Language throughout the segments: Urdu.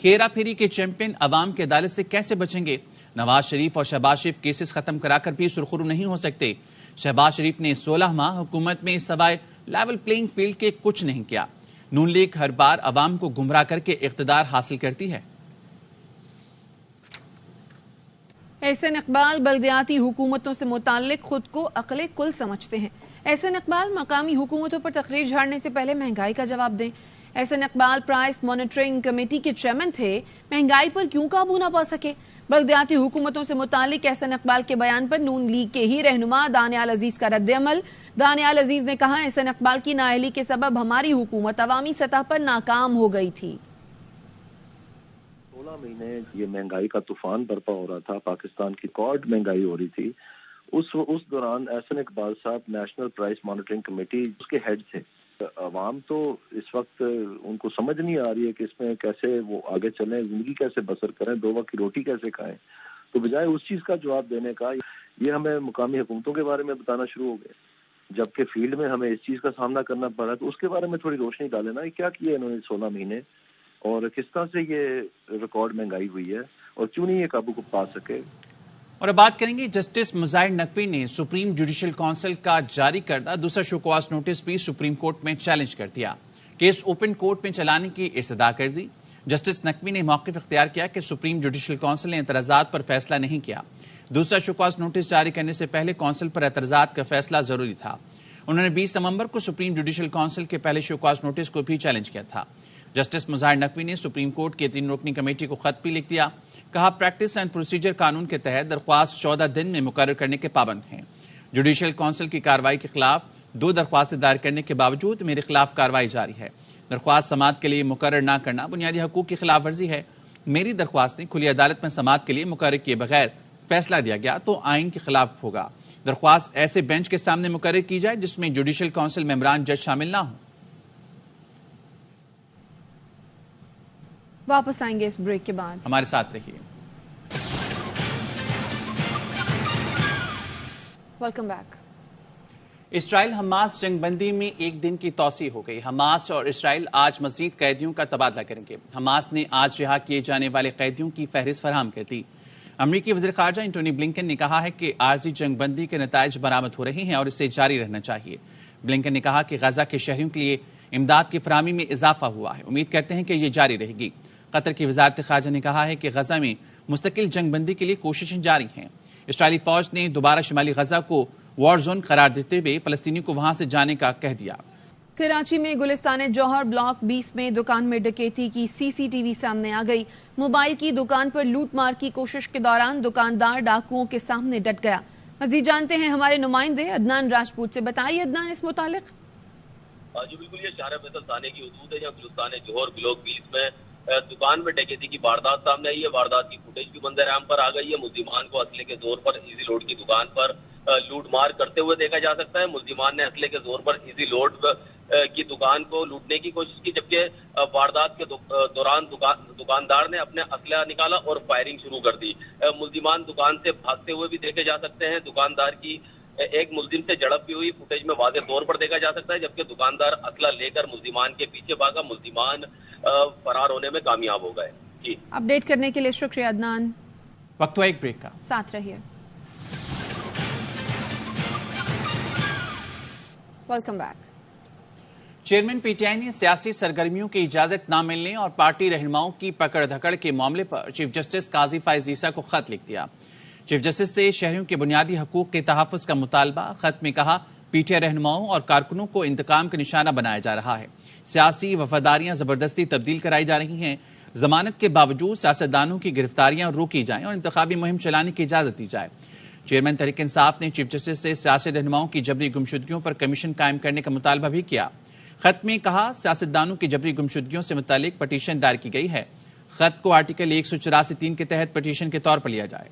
ہیرا پھیری کے چیمپئن عوام کی عدالت سے کیسے بچیں گے؟ نواز شریف اور شہباز شریف کیسز ختم کرا کر بھی سرخرو نہیں ہو سکتے۔ شہباز شریف نے 16 ماہ حکومت میں سوائے لیول پلینگ فیلڈ کے کچھ نہیں کیا۔ نون لیگ ہر بار عوام کو گمراہ کر کے اقتدار حاصل کرتی ہے۔ احسن اقبال بلدیاتی حکومتوں سے متعلق خود کو عقل کل سمجھتے ہیں۔ احسن اقبال مقامی حکومتوں پر تقریر جھاڑنے سے پہلے مہنگائی کا جواب دیں۔ Ahsan Iqbal price monitoring committee کے چیئرمین تھے، مہنگائی پر کیوں قابو نہ پا سکے؟ بلدیاتی حکومتوں سے متعلق احسن اقبال کے بیان پر نون لیگ کے ہی رہنما دانیال عزیز کا رد عمل۔ دانیال عزیز نے کہا، احسن اقبال کی نااہلی کے سبب ہماری حکومت عوامی سطح پر ناکام ہو گئی تھی۔ 16 مہینے یہ مہنگائی کا طوفان برپا ہو رہا تھا، پاکستان کی ریکارڈ مہنگائی ہو رہی تھی۔ اس دوران احسن اقبال صاحب نیشنل پرائس مانیٹرنگ کمیٹی اس کے ہیڈ تھے۔ عوام تو اس وقت ان کو سمجھ نہیں آ رہی ہے کہ اس میں کیسے وہ آگے چلیں، زندگی کیسے بسر کریں، 2 وقت کی روٹی کیسے کھائیں۔ تو بجائے اس چیز کا جواب دینے کا یہ ہمیں مقامی حکومتوں کے بارے میں بتانا شروع ہو گئے، جبکہ فیلڈ میں ہمیں اس چیز کا سامنا کرنا پڑا۔ تو اس کے بارے میں تھوڑی روشنی ڈالیں نا، کیا کیا انہوں نے 16 مہینے اور کس طرح سے یہ ریکارڈ مہنگائی ہوئی ہے اور کیوں نہیں یہ قابو کو پا سکے۔ اور اب بات کریں گے جسٹس مظاہر نقوی نے سپریم جوڈیشل کونسل کا جاری کردہ دوسرا شو کاز نوٹس بھی سپریم کورٹ میں چیلنج کر دیا۔ کیس اوپن کورٹ میں چلانے کی استدعا کر دی۔ جسٹس نقوی نے موقف اختیار کیا کہ سپریم جوڈیشل کونسل نے اعتراضات پر فیصلہ نہیں کیا۔ دوسرا شو کاز نوٹس جاری کرنے سے پہلے کونسل پر اعتراضات کا فیصلہ ضروری تھا۔ انہوں نے 20 نومبر کو سپریم جوڈیشل کونسل کے پہلے شو کاز نوٹس کو بھی چیلنج کیا تھا۔ جسٹس مظاہر نقوی نے سپریم کورٹ کے 3 رکنی کمیٹی کو خط بھی لکھ دیا۔ کہا، پریکٹس اینڈ پروسیجر قانون کے تحت درخواست 14 دن میں مقرر کرنے کے پابند ہیں۔ جوڈیشل کونسل کی کارروائی کے خلاف 2 درخواستیں دائر کرنے کے باوجود میرے خلاف کارروائی جاری ہے۔ درخواست سماعت کے لیے مقرر نہ کرنا بنیادی حقوق کی خلاف ورزی ہے۔ میری درخواستیں کھلی عدالت میں سماعت کے لیے مقرر کیے بغیر فیصلہ دیا گیا تو آئین کے خلاف ہوگا۔ درخواست ایسے بینچ کے سامنے مقرر کی جائے جس میں جوڈیشل کونسل ممبران جج شامل نہ ہوں۔ واپس آئیں گے اس بریک کے بعد، ہمارے ساتھ رہیے۔ Welcome back. اسرائیل حماس جنگ بندی میں 1 دن کی توسیع ہو گئی۔ حماس اور اسرائیل آج مزید قیدیوں کا تبادلہ کریں گے۔ حماس نے آج رہا کیے جانے والے قیدیوں کی فہرست فراہم کر دی۔ امریکی وزیر خارجہ انٹونی بلنکن نے کہا ہے کہ عارضی جنگ بندی کے نتائج برآمد ہو رہے ہیں اور اسے جاری رہنا چاہیے۔ بلنکن نے کہا کہ غزہ کے شہریوں کے لیے امداد کی فراہمی میں اضافہ ہوا ہے، امید کرتے ہیں کہ یہ جاری رہے گی۔ قطر کی وزارت خارجہ نے کہا ہے کہ غزہ میں مستقل جنگ بندی کے لیے کوششیں جاری ہیں۔ اسرائیلی فوج نے دوبارہ شمالی غزہ کو وار زون قرار دیتے ہوئے فلسطینیوں کو وہاں سے جانے کا کہہ دیا۔ کراچی میں گلستان جوہر بلاک 20 میں دکان میں ڈکیتی کی CCTV سامنے آ گئی۔ موبائل کی دکان پر لوٹ مار کی کوشش کے دوران دکاندار ڈاکوؤں کے سامنے ڈٹ گیا۔ مزید جانتے ہیں ہمارے نمائندے عدنان راجپوت سے۔ بتائیے عدنان، اس متعلق۔ جی بالکل، یہ شہر فیصل تھانے کی حدود ہے، جہاں گلستان جوہر بلاک 20 میں دکان میں ڈکیتی کی واردات سامنے آئی ہے۔ واردات کی فوٹیج بھی منظر عام پر آ گئی ہے۔ ملزمان کو اسلحے کے زور پر ایزی لوڈ کی دکان پر لوٹ مار کرتے ہوئے دیکھا جا سکتا ہے۔ ملزمان نے اسلحے کے زور پر ایزی لوڈ کی دکان کو لوٹنے کی کوشش کی، جبکہ واردات کے دوران دکاندار نے اپنے اسلحہ نکالا اور فائرنگ شروع کر دی۔ ملزمان دکان سے بھاگتے ہوئے بھی دیکھے جا سکتے ہیں۔ دکاندار کی ایک ملزم سے جھڑپ بھی ہوئی، فوٹیج میں واضح طور پر دیکھا جا سکتا ہے، جبکہ دکاندار اسلحہ لے کر ملزمان کے پیچھے بھاگا۔ ملزمان فرار ہونے میں کامیاب ہو گئے۔ جی، اپڈیٹ کرنے کے لیے شکریہ عدنان۔ وقت ہوا ایک بریک کا، ساتھ رہیے۔ Welcome back. Chairman P T I نے سیاسی سرگرمیوں کی اجازت نہ ملنے اور پارٹی رہنماؤں کی پکڑ دھکڑ کے معاملے پر چیف جسٹس قاضی فائز عیسیٰ کو خط لکھ دیا۔ چیف جسٹس سے شہریوں کے بنیادی حقوق کے تحفظ کا مطالبہ۔ خط میں کہا، پی ٹی آئی رہنماؤں اور کارکنوں کو انتقام کا نشانہ بنایا جا رہا ہے۔ سیاسی وفاداریاں زبردستی تبدیل کرائی جا رہی ہیں۔ ضمانت کے باوجود سیاستدانوں کی گرفتاریاں روکی جائیں اور انتخابی مہم چلانے کی اجازت دی جائے۔ چیئرمین تحریک انصاف نے چیف جسٹس سے سیاسی رہنماؤں کی جبری گمشدگیوں پر کمیشن قائم کرنے کا مطالبہ بھی کیا۔ خط میں کہا، سیاستدانوں کی جبری گمشدگیوں سے متعلق پٹیشن دائر کی گئی ہے۔ خط کو آرٹیکل 184(3) کے تحت پٹیشن کے طور پر لیا جائے۔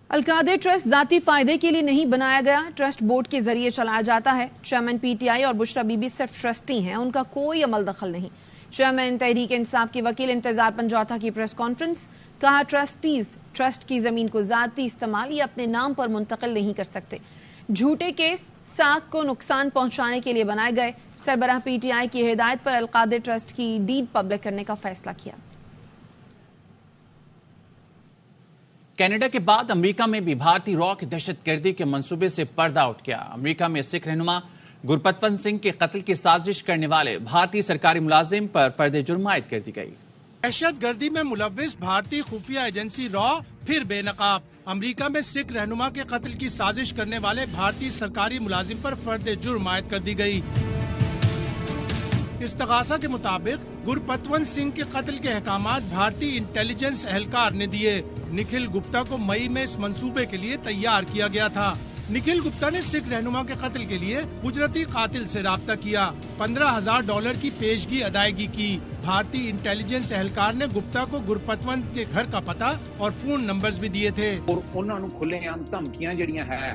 القادر ٹرسٹ ذاتی فائدے کے لیے نہیں بنایا گیا، ٹرسٹ بورڈ کے ذریعے چلایا جاتا ہے۔ چیئرمین پی ٹی آئی اور بشرا بی بی صرف ٹرسٹی ہیں، ان کا کوئی عمل دخل نہیں۔ چیئرمین تحریک انصاف کے وکیل انتظار پنجوتھا کی پریس کانفرنس۔ کہا، ٹرسٹیز ٹرسٹ کی زمین کو ذاتی استعمال یا اپنے نام پر منتقل نہیں کر سکتے۔ جھوٹے کیس ساکھ کو نقصان پہنچانے کے لیے بنائے گئے. سربراہ پی ٹی آئی کی ہدایت پر القادر ٹرسٹ کی ڈیڈ پبلک کرنے کا فیصلہ کیا. کینیڈا کے بعد امریکہ میں بھی بھارتی را کی دہشت گردی کے منصوبے سے پردہ اٹھ گیا. امریکہ میں سکھ رہنما گرپتون سنگھ کے قتل کی سازش کرنے والے بھارتی سرکاری ملازم پر فرد جرم عائد کر دی گئی. دہشت گردی میں ملوث بھارتی خفیہ ایجنسی را پھر بے نقاب. امریکہ میں سکھ رہنما کے قتل کی سازش کرنے والے بھارتی سرکاری ملازم پر فرد جرم عائد کر دی گئی. استغاثہ کے مطابق گرپتون سنگھ کے قتل کے احکامات بھارتی انٹیلیجنس اہلکار نے دیے. نکھل گپتا کو مئی میں اس منصوبے کے لیے تیار کیا گیا تھا. نکھل گپتا نے سکھ رہنما کے قتل کے لیے اجرتی قاتل سے رابطہ کیا. $15,000 کی پیشگی ادائیگی کی. بھارتی انٹیلیجنس اہلکار نے گپتا کو گرپتون کے گھر کا پتہ اور فون نمبرز بھی دیے تھے. اور انہوں نے کھلے عام دھمکیاں جڑیاں ہے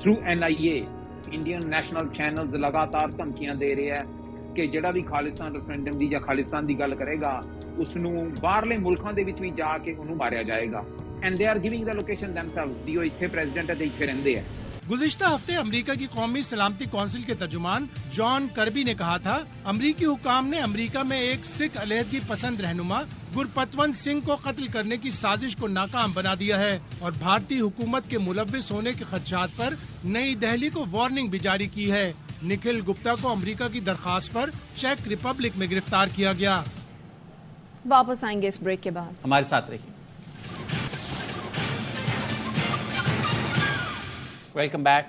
through NIA Indian national channels لگاتار دھمکیاں دے رہے ہیں کہ جڑا بھی خالستان ریفرینڈم دی یا خالستان دی گل کرے گا اس نو باہرلے ملکاں دے وچ بھی جا کے انہوں ماریا جائے گا. And they are giving the location themselves دیو ایتھے پریزیڈنٹ ہے تے ایتھے رہندے ہیں. گزشتہ ہفتے امریکہ کی قومی سلامتی کونسل کے ترجمان جان کربی نے کہا تھا امریکی حکام نے امریکہ میں ایک سکھ علیحدگی پسند رہنما گرپتون سنگھ کو قتل کرنے کی سازش کو ناکام بنا دیا ہے اور بھارتی حکومت کے ملوث ہونے کے خدشات پر نئی دہلی کو وارننگ بھی جاری کی ہے. نکھل گپتا کو امریکہ کی درخواست پر چیک ریپبلک میں گرفتار کیا گیا. واپس آئیں گے اس بریک کے بعد. ہمارے ساتھ رہیے. Welcome back.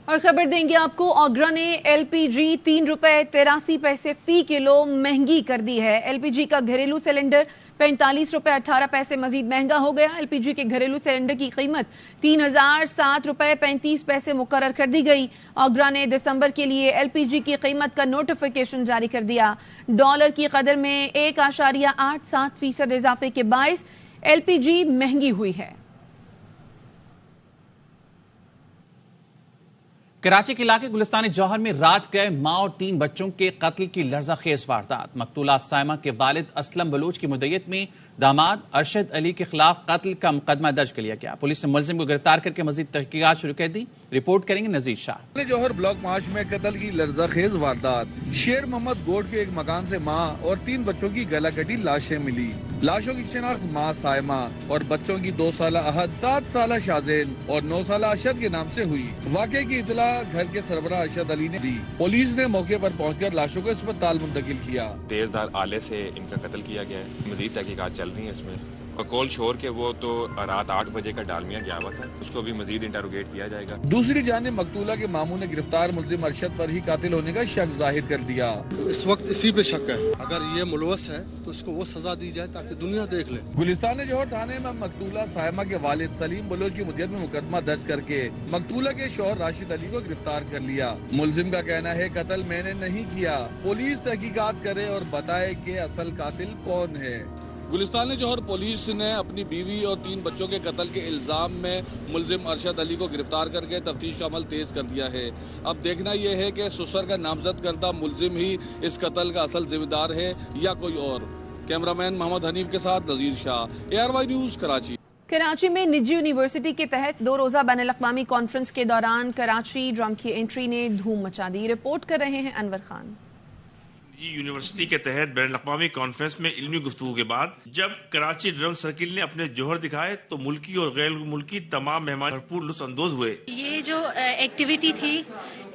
اور خبر دیں گے آپ کو آگرہ نے LPG ₹3.83 فی کلو مہنگی کر دی ہے. LPG کا گھریلو سلنڈر ₹45.18 مزید مہنگا ہو گیا. LPG کے گھریلو سلنڈر کی قیمت $3007.35 مقرر کر دی گئی. آگرہ نے دسمبر کے لیے LPG کی قیمت کا نوٹیفیکیشن جاری کر دیا. ڈالر کی قدر میں 1.87% اضافے کے باعث LPG مہنگی ہوئی ہے. کراچی کے علاقے گلستان جوہر میں رات گئے ماں اور 3 بچوں کے قتل کی لرزہ خیز واردات. مقتولہ سائمہ کے والد اسلم بلوچ کی مدعیت میں داماد ارشد علی کے خلاف قتل کا مقدمہ درج کر لیا گیا. پولیس نے ملزم کو گرفتار کر کے مزید تحقیقات شروع کر دی. رپورٹ کریں گے نذیر شاہ. جوہر بلاک مارچ میں قتل کی لرزہ خیز واردات. شیر محمد گوڈ کے ایک مکان سے ماں اور 3 بچوں کی گلا کٹی لاشیں ملی. لاشوں کی شناخت ماں سائمہ اور بچوں کی 2 سالہ احد، 7 سالہ شازین اور 9 سالہ ارشد کے نام سے ہوئی. واقعے کی اطلاع گھر کے سربراہ ارشد علی نے دی. پولیس نے موقع پر پہنچ کر لاشوں کو اسپتال منتقل کیا. تیز دھار آلے سے ان کا قتل کیا گیا ہے. مزید تحقیقات چل رہی ہیں اس میں. بقول شور کے وہ تو رات 8 بجے کا ڈالمیا گیا ہوا تھا، اس کو بھی مزید انٹروگیٹ کیا جائے گا. دوسری جانب مقتولہ کے ماموں نے گرفتار ملزم ارشد پر ہی قاتل ہونے کا شک ظاہر کر دیا. اس وقت اسی پہ شک ہے، اگر یہ ملوث ہے تو اس کو وہ سزا دی جائے تاکہ دنیا دیکھ لے. گلستان جوہر تھانے میں مقتولہ سائمہ کے والد سلیم بلوچ کی مدعیت میں مقدمہ درج کر کے مقتولہ کے شوہر راشد علی کو گرفتار کر لیا. ملزم کا کہنا ہے قتل میں نے نہیں کیا، پولیس تحقیقات کرے اور بتائے کہ اصل قاتل کون ہے. گلستان جوہر پولیس نے اپنی بیوی اور 3 بچوں کے قتل کے الزام میں ملزم ارشد علی کو گرفتار کر کے تفتیش کا عمل تیز کر دیا ہے. اب دیکھنا یہ ہے کہ سسر کا نامزد کردہ ملزم ہی اس قتل کا اصل ذمہ دار ہے یا کوئی اور. کیمرامین محمد حنیف کے ساتھ نذیر شاہ، ARY نیوز کراچی. کراچی میں نجی یونیورسٹی کے تحت 2 روزہ بین الاقوامی کانفرنس کے دوران کراچی ڈرم کی انٹری نے دھوم مچا دی. رپورٹ کر رہے ہیں انور خان. یونیورسٹی کے تحت بین الاقوامی کانفرنس میں علمی گفتگو کے بعد جب کراچی ڈرم سرکل نے اپنے جوہر دکھائے تو ملکی اور غیر ملکی تمام مہمان بھرپور لطف اندوز ہوئے. یہ جو ایکٹیویٹی تھی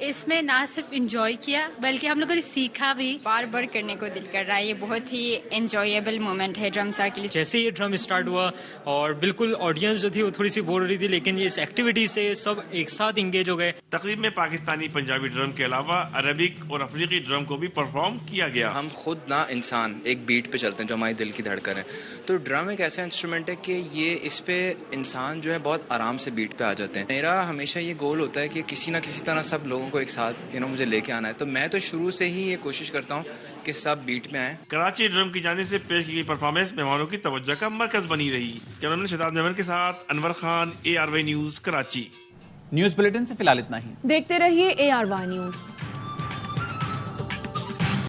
اس میں نہ صرف انجوائے کیا بلکہ ہم لوگوں نے سیکھا بھی. بار بار کرنے کو دل کر رہا ہے. یہ بہت ہی انجوائیبل مومنٹ ہے ڈرم سرکل. جیسے یہ ڈرم اسٹارٹ ہوا اور بالکل آڈینس جو تھی وہ تھوڑی سی بور ہو رہی تھی، لیکن اس ایکٹیویٹی سے سب ایک ساتھ انگیج ہو گئے. تقریب میں پاکستانی پنجابی ڈرم کے علاوہ عربک اور افریقی ڈرم کو بھی پرفارم کیا گیا. ہم خود نہ انسان ایک بیٹ پہ چلتے ہیں جو ہماری دل کی دھڑکن ہے، تو ڈرم ایک ایسا انسٹرومنٹ ہے کہ یہ اس پہ انسان جو ہے بہت آرام سے بیٹ پہ آ جاتے ہیں. میرا ہمیشہ یہ گول ہوتا ہے کہ کسی نہ کسی طرح سب لوگوں کو ایک ساتھ مجھے لے کے آنا ہے، تو میں تو شروع سے ہی یہ کوشش کرتا ہوں کہ سب بیٹ میں آئیں. کراچی ڈرم کی جانب سے پیش کی گئی پرفارمنس مہمانوں کی توجہ کا مرکز بنی رہی. کیمرامین شہزاد نور کے ساتھ Anwar Khan, ARY news Karachi. News bulletin سے فی الحال اتنا ہی. دیکھتے رہیے ARY نیوز.